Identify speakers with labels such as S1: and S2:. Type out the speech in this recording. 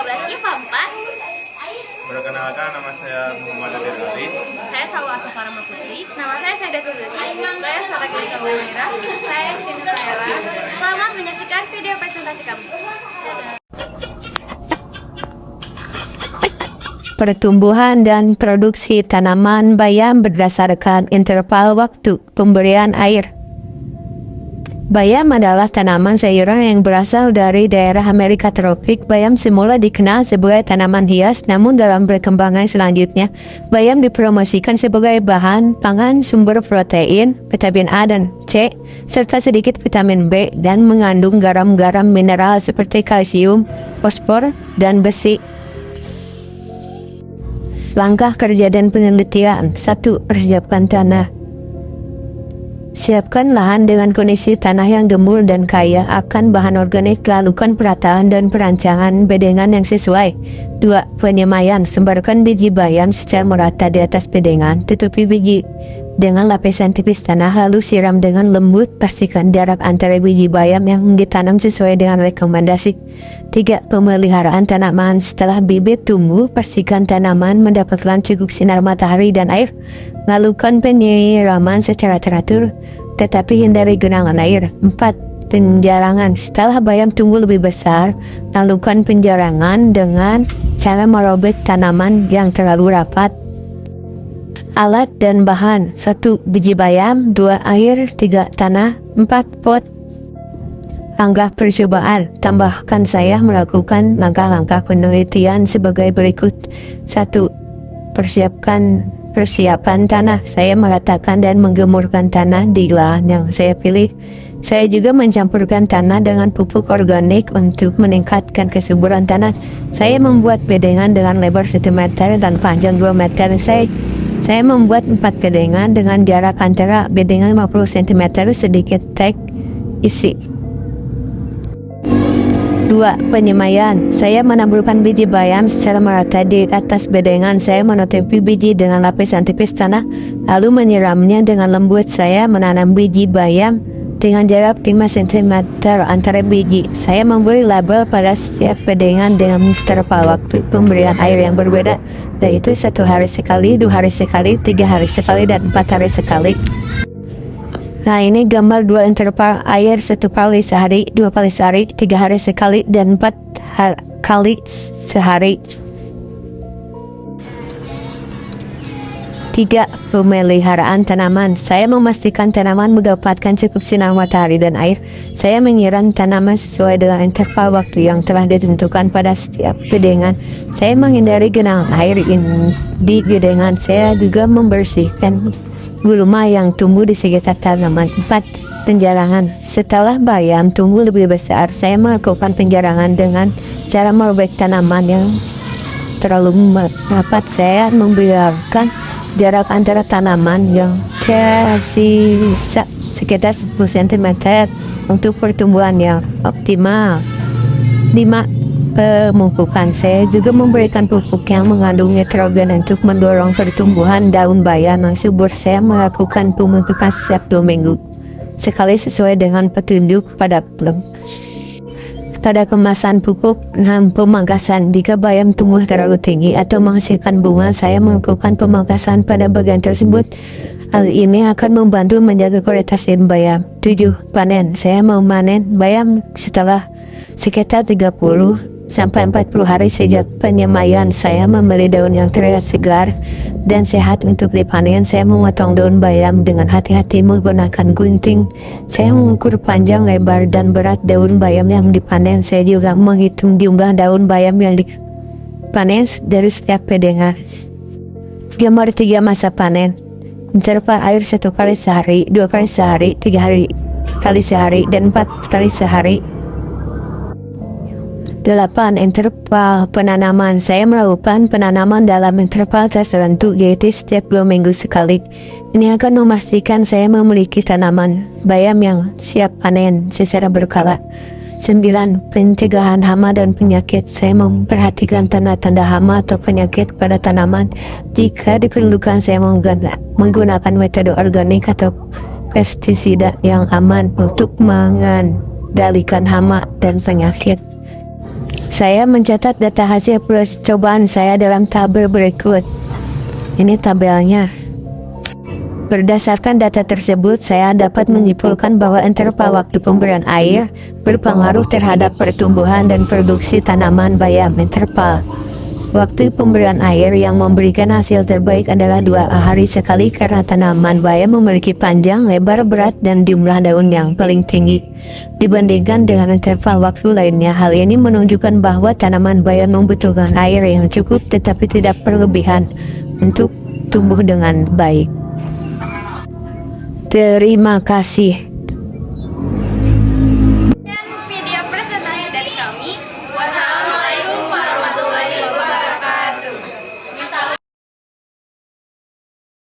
S1: 13 IPA 4.
S2: Perkenalkan, nama saya Muhammad Adil Ali.
S1: Saya Salwa Safarama Putri. Nama saya Saidatul Zulkifli. Saya Saragil Salamira. Saya Stina Saela. Selamat menyaksikan video presentasi kami.
S3: Pertumbuhan dan produksi tanaman bayam berdasarkan interval waktu pemberian air. Bayam adalah tanaman sayuran yang berasal dari daerah Amerika tropik. Bayam semula dikenal sebagai tanaman hias, namun dalam perkembangan selanjutnya, bayam dipromosikan sebagai bahan pangan sumber protein, vitamin A dan C, serta sedikit vitamin B, dan mengandung garam-garam mineral seperti kalsium, fosfor, dan besi. Langkah kerja dan penelitian. 1. Persiapkan tanah. Siapkan lahan dengan kondisi tanah yang gembur dan kaya akan bahan organik. Lakukan perataan dan perancangan bedengan yang sesuai. 2. Penyemaian. Sebarkan biji bayam secara merata di atas bedengan. Tutupi biji dengan lapisan tipis tanah, lalu siram dengan lembut. Pastikan jarak antara biji bayam yang ditanam sesuai dengan rekomendasi. 3. Pemeliharaan tanaman. Setelah bibit tumbuh, pastikan tanaman mendapatkan cukup sinar matahari dan air. Lakukan penyiraman secara teratur, tetapi hindari genangan air. 4. Penjarangan. Setelah bayam tumbuh lebih besar, lakukan penjarangan dengan cara merobek tanaman yang terlalu rapat. Alat dan bahan. 1. Biji bayam. 2. Air. 3. Tanah. 4. Pot. Langkah percobaan. Tambahkan, saya melakukan langkah-langkah penelitian sebagai berikut. 1. Persiapan tanah. Saya meratakan dan menggemburkan tanah di lahan yang saya pilih. Saya juga mencampurkan tanah dengan pupuk organik untuk meningkatkan kesuburan tanah. Saya membuat bedengan dengan lebar 1 meter dan panjang 2 meter. Saya membuat 4 bedengan dengan jarak antara bedengan 50 cm, sedikit tek isi. 2. Penyemaian. Saya menaburkan biji bayam secara merata di atas bedengan. Saya menutupi biji dengan lapisan tipis tanah, lalu menyiramnya dengan lembut. Saya menanam biji bayam dengan jarak 5 cm antara biji. Saya memberi label pada setiap bedengan dengan interval waktu pemberian air yang berbeda, yaitu 1 hari sekali, 2 hari sekali, 3 hari sekali, dan 4 hari sekali. Nah, ini gambar 2 interval air, 1 kali sehari, 2 kali sehari, 3 hari sekali, dan 4 kali sehari. 3. Pemeliharaan tanaman. Saya memastikan tanaman mendapatkan cukup sinar matahari dan air. Saya menyiram tanaman sesuai dengan interval waktu yang telah ditentukan pada setiap bedengan. Saya menghindari genangan air di bedengan. Saya juga membersihkan gulma yang tumbuh di sekitar tanaman. 4. Penjarangan. Setelah bayam tumbuh lebih besar, saya melakukan penjarangan dengan cara merobek tanaman yang terlalu rapat. Saya membiarkan jarak antara tanaman yang tersisa sekitar 10 cm untuk pertumbuhan yang optimal. 5. Pemupukan. Saya juga memberikan pupuk yang mengandung nitrogen untuk mendorong pertumbuhan daun bayam yang subur. Saya melakukan pemupukan setiap 2 minggu sekali sesuai dengan petunjuk pada film. Pada kemasan pupuk. 6. Pemangkasan. Jika bayam tumbuh terlalu tinggi atau menghasilkan bunga, saya melakukan pemangkasan pada bagian tersebut. Hal ini akan membantu menjaga kualitas daun bayam. 7. Panen. Saya memanen bayam setelah sekitar 30 sampai 40 hari sejak penyemaian. Saya memilih daun yang terlihat segar dan sehat untuk dipanen. Saya memotong daun bayam dengan hati-hati menggunakan gunting. Saya mengukur panjang, lebar, dan berat daun bayam yang dipanen. Saya juga menghitung jumlah daun bayam yang dipanen dari setiap bedengan. Gambar 3 masa panen. Interval air 1 kali sehari, 2 kali sehari, 3 kali sehari, dan 4 kali sehari. 8. Interval penanaman. Saya melakukan penanaman dalam interval tertentu, yaitu setiap 2 minggu sekali. Ini akan memastikan saya memiliki tanaman bayam yang siap panen secara berkala. 9. Pencegahan hama dan penyakit. Saya memperhatikan tanda-tanda hama atau penyakit pada tanaman. Jika diperlukan, saya menggunakan metode organik atau pestisida yang aman untuk mengendalikan hama dan penyakit. Saya mencatat data hasil percobaan saya dalam tabel berikut. Ini tabelnya. Berdasarkan data tersebut, saya dapat menyimpulkan bahwa interval waktu pemberian air berpengaruh terhadap pertumbuhan dan produksi tanaman bayam. Interval waktu pemberian air yang memberikan hasil terbaik adalah 2 hari sekali karena tanaman bayam memiliki panjang, lebar, berat, dan jumlah daun yang paling tinggi dibandingkan dengan interval waktu lainnya. Hal ini menunjukkan bahwa tanaman bayam membutuhkan air yang cukup tetapi tidak berlebihan untuk tumbuh dengan baik. Terima kasih.